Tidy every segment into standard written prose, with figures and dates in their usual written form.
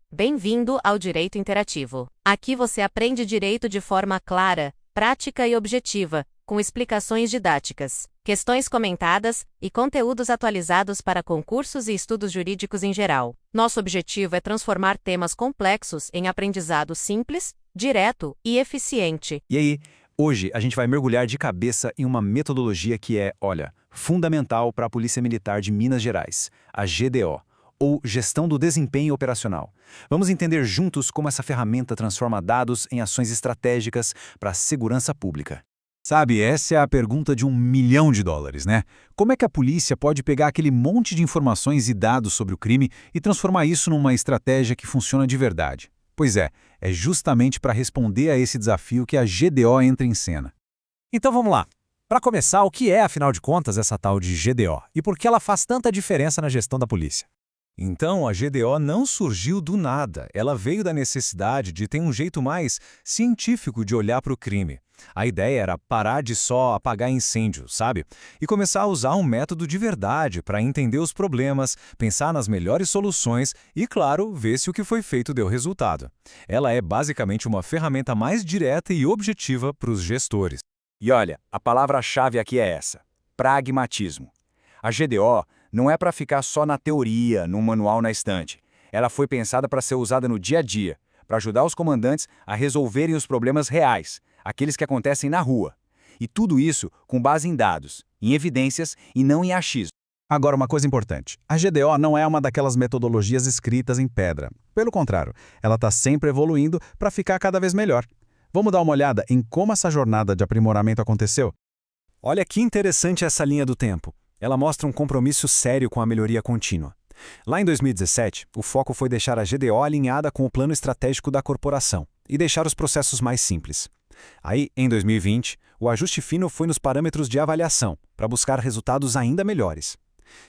Bem-vindo ao Direito Interativo. Aqui você aprende direito de forma clara, prática e objetiva, com explicações didáticas, questões comentadas e conteúdos atualizados para concursos e estudos jurídicos em geral. Nosso objetivo é transformar temas complexos em aprendizado simples, direto e eficiente. E aí, hoje a gente vai mergulhar de cabeça em uma metodologia que é, fundamental para a Polícia Militar de Minas Gerais, a GDO, ou Gestão do Desempenho Operacional. Vamos entender juntos como essa ferramenta transforma dados em ações estratégicas para a segurança pública. Sabe, essa é a pergunta de $1 milhão, né? Como é que a polícia pode pegar aquele monte de informações e dados sobre o crime e transformar isso numa estratégia que funciona de verdade? Pois é justamente para responder a esse desafio que a GDO entra em cena. Então vamos lá. Para começar, o que é, afinal de contas, essa tal de GDO? E por que ela faz tanta diferença na gestão da polícia? Então, a GDO não surgiu do nada, ela veio da necessidade de ter um jeito mais científico de olhar para o crime. A ideia era parar de só apagar incêndio, sabe? E começar a usar um método de verdade para entender os problemas, pensar nas melhores soluções e, claro, ver se o que foi feito deu resultado. Ela é basicamente uma ferramenta mais direta e objetiva para os gestores. E olha, a palavra-chave aqui é essa: pragmatismo. A GDO não é para ficar só na teoria, num manual na estante. Ela foi pensada para ser usada no dia a dia, para ajudar os comandantes a resolverem os problemas reais, aqueles que acontecem na rua. E tudo isso com base em dados, em evidências e não em achismo. Agora, uma coisa importante. A GDO não é uma daquelas metodologias escritas em pedra. Pelo contrário, ela está sempre evoluindo para ficar cada vez melhor. Vamos dar uma olhada em como essa jornada de aprimoramento aconteceu? Olha que interessante essa linha do tempo. Ela mostra um compromisso sério com a melhoria contínua. Lá em 2017, o foco foi deixar a GDO alinhada com o plano estratégico da corporação e deixar os processos mais simples. Aí, em 2020, o ajuste fino foi nos parâmetros de avaliação, para buscar resultados ainda melhores.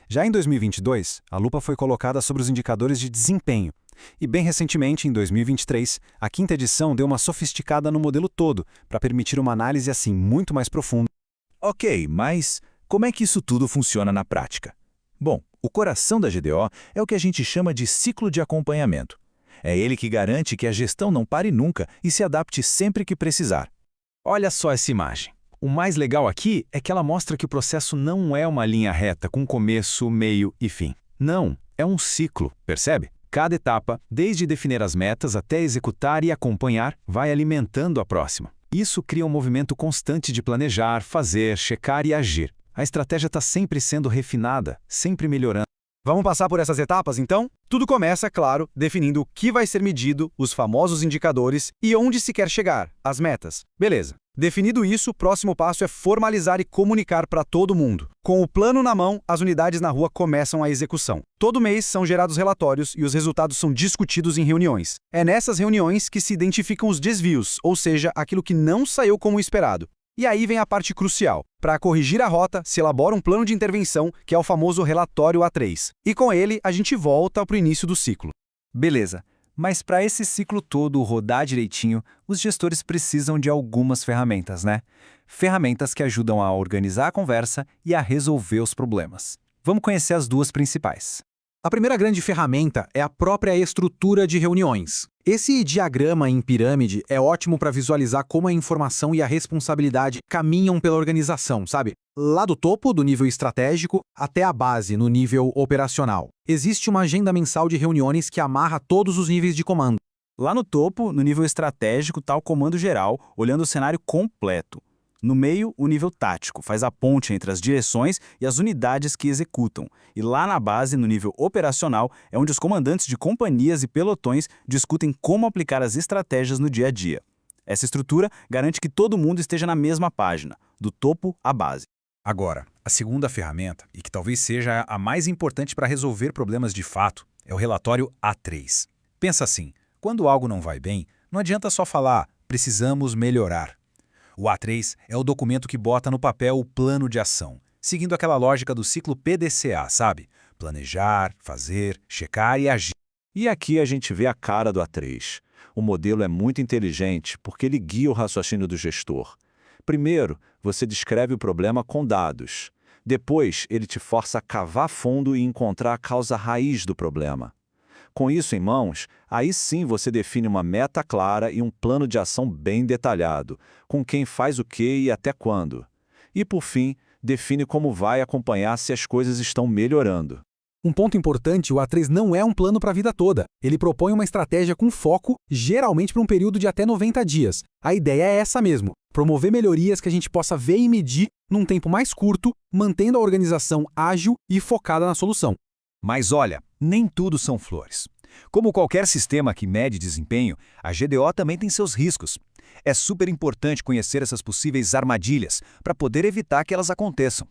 Já em 2022, a lupa foi colocada sobre os indicadores de desempenho. E bem recentemente, em 2023, a quinta edição deu uma sofisticada no modelo todo, para permitir uma análise assim muito mais profunda. Ok, mas como é que isso tudo funciona na prática? Bom, o coração da GDO é o que a gente chama de ciclo de acompanhamento. É ele que garante que a gestão não pare nunca e se adapte sempre que precisar. Olha só essa imagem. O mais legal aqui é que ela mostra que o processo não é uma linha reta com começo, meio e fim. Não, é um ciclo, percebe? Cada etapa, desde definir as metas até executar e acompanhar, vai alimentando a próxima. Isso cria um movimento constante de planejar, fazer, checar e agir. A estratégia está sempre sendo refinada, sempre melhorando. Vamos passar por essas etapas, então? Tudo começa, claro, definindo o que vai ser medido, os famosos indicadores e onde se quer chegar, as metas. Beleza. Definido isso, o próximo passo é formalizar e comunicar para todo mundo. Com o plano na mão, as unidades na rua começam a execução. Todo mês são gerados relatórios e os resultados são discutidos em reuniões. É nessas reuniões que se identificam os desvios, ou seja, aquilo que não saiu como esperado. E aí vem a parte crucial. Para corrigir a rota, se elabora um plano de intervenção, que é o famoso relatório A3. E com ele, a gente volta para o início do ciclo. Beleza, mas para esse ciclo todo rodar direitinho, os gestores precisam de algumas ferramentas, né? Ferramentas que ajudam a organizar a conversa e a resolver os problemas. Vamos conhecer as duas principais. A primeira grande ferramenta é a própria estrutura de reuniões. Esse diagrama em pirâmide é ótimo para visualizar como a informação e a responsabilidade caminham pela organização, sabe? Lá do topo, do nível estratégico, até a base, no nível operacional. Existe uma agenda mensal de reuniões que amarra todos os níveis de comando. Lá no topo, no nível estratégico, está o comando geral, olhando o cenário completo. No meio, o nível tático, faz a ponte entre as direções e as unidades que executam. E lá na base, no nível operacional, é onde os comandantes de companhias e pelotões discutem como aplicar as estratégias no dia a dia. Essa estrutura garante que todo mundo esteja na mesma página, do topo à base. Agora, a segunda ferramenta, e que talvez seja a mais importante para resolver problemas de fato, é o relatório A3. Pensa assim, quando algo não vai bem, não adianta só falar, precisamos melhorar. O A3 é o documento que bota no papel o plano de ação, seguindo aquela lógica do ciclo PDCA, sabe? Planejar, fazer, checar e agir. E aqui a gente vê a cara do A3. O modelo é muito inteligente porque ele guia o raciocínio do gestor. Primeiro, você descreve o problema com dados. Depois, ele te força a cavar fundo e encontrar a causa raiz do problema. Com isso em mãos, aí sim você define uma meta clara e um plano de ação bem detalhado, com quem faz o quê e até quando. E, por fim, define como vai acompanhar se as coisas estão melhorando. Um ponto importante, o A3 não é um plano para a vida toda. Ele propõe uma estratégia com foco, geralmente para um período de até 90 dias. A ideia é essa mesmo, promover melhorias que a gente possa ver e medir num tempo mais curto, mantendo a organização ágil e focada na solução. Mas olha, nem tudo são flores. Como qualquer sistema que mede desempenho, a GDO também tem seus riscos. É super importante conhecer essas possíveis armadilhas para poder evitar que elas aconteçam.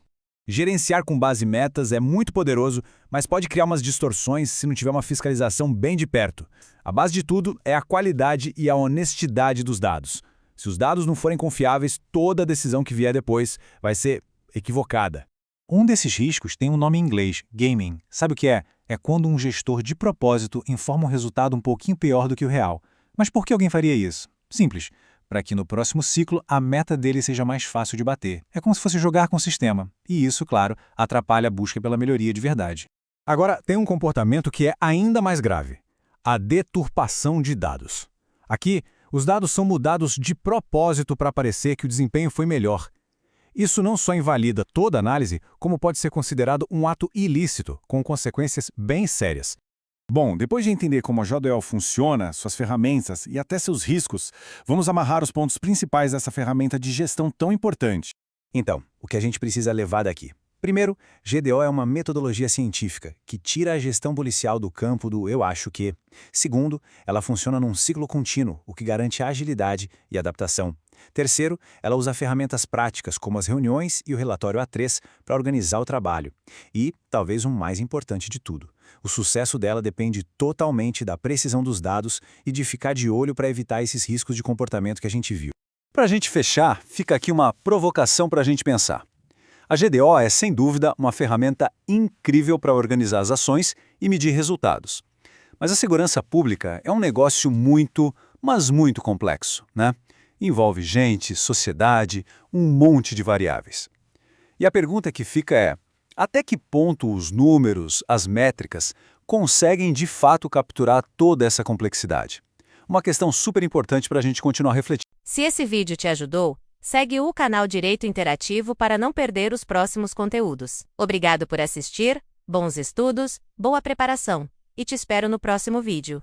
Gerenciar com base em metas é muito poderoso, mas pode criar umas distorções se não tiver uma fiscalização bem de perto. A base de tudo é a qualidade e a honestidade dos dados. Se os dados não forem confiáveis, toda decisão que vier depois vai ser equivocada. Um desses riscos tem um nome em inglês, gaming. Sabe o que é? É quando um gestor de propósito informa um resultado um pouquinho pior do que o real. Mas por que alguém faria isso? Simples. Para que no próximo ciclo a meta dele seja mais fácil de bater. É como se fosse jogar com o sistema. E isso, claro, atrapalha a busca pela melhoria de verdade. Agora, tem um comportamento que é ainda mais grave: a deturpação de dados. Aqui, os dados são mudados de propósito para parecer que o desempenho foi melhor. Isso não só invalida toda a análise, como pode ser considerado um ato ilícito, com consequências bem sérias. Bom, depois de entender como a JDO funciona, suas ferramentas e até seus riscos, vamos amarrar os pontos principais dessa ferramenta de gestão tão importante. Então, o que a gente precisa levar daqui? Primeiro, GDO é uma metodologia científica que tira a gestão policial do campo do eu acho que. Segundo, ela funciona num ciclo contínuo, o que garante agilidade e adaptação. Terceiro, ela usa ferramentas práticas como as reuniões e o relatório A3 para organizar o trabalho. E, talvez o mais importante de tudo, o sucesso dela depende totalmente da precisão dos dados e de ficar de olho para evitar esses riscos de comportamento que a gente viu. Para a gente fechar, fica aqui uma provocação para a gente pensar. A GDO é, sem dúvida, uma ferramenta incrível para organizar as ações e medir resultados. Mas a segurança pública é um negócio muito, mas muito complexo, né? Envolve gente, sociedade, um monte de variáveis. E a pergunta que fica é: até que ponto os números, as métricas, conseguem de fato capturar toda essa complexidade? Uma questão super importante para a gente continuar refletindo. Se esse vídeo te ajudou, segue o canal Direito Interativo para não perder os próximos conteúdos. Obrigado por assistir, bons estudos, boa preparação, e te espero no próximo vídeo.